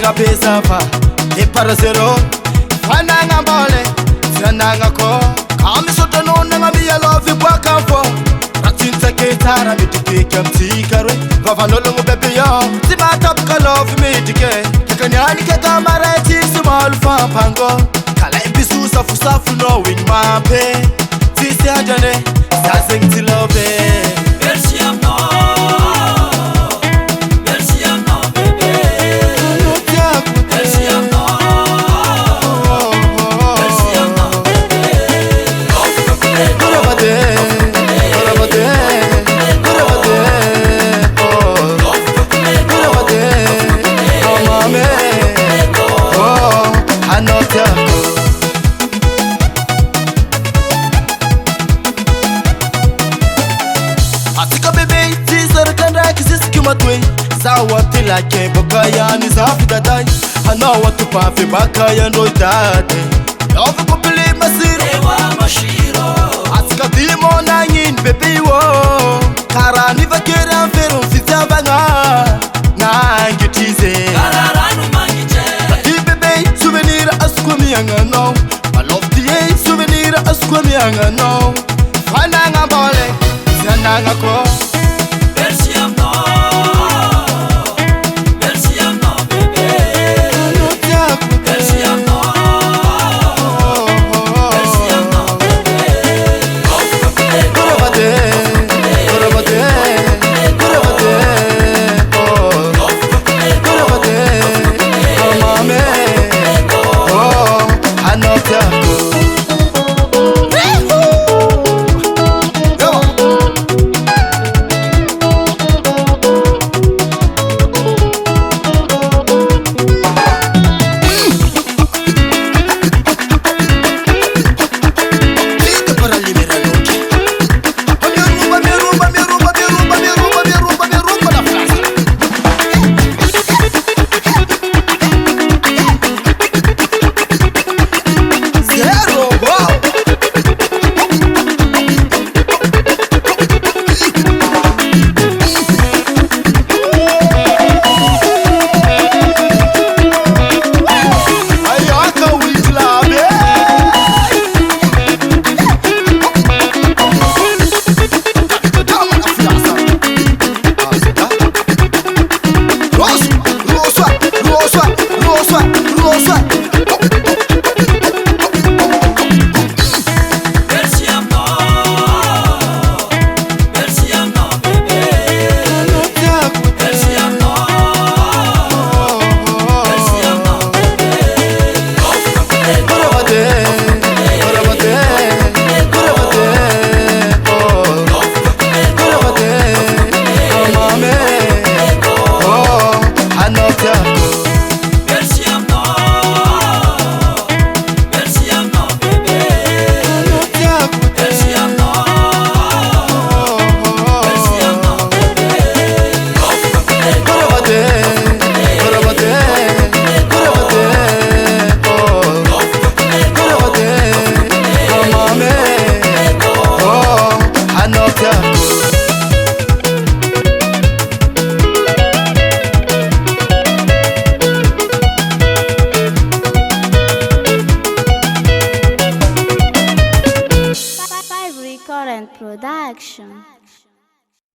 Atika pesa fa para zero fananga mbole zananga ko kami soto nona ngami ya love kwa kampo ratinta ke tara mitike kamti karwe vavanolo ngo bebe yo tima top ka love mitike kekanyani ke kamara ti small fa pango kala episu safu safu no win my pay tisi ajane saseng ti love merci amor. Atika bebe teaser kanda kisiski matwe sawa tila ke bokaya ni safi dadai ana watu pafe bakaya ndo dade love kopile masiro ewa mashiro atika dimo na nyin bebe wo karani vakera fero fitabanga na ngitize kararanu mangiche ati bebe souvenir askwami anga no I love the souvenir askwami anga no fana ngambole zananga ko merci amor bébé merci amor Current production.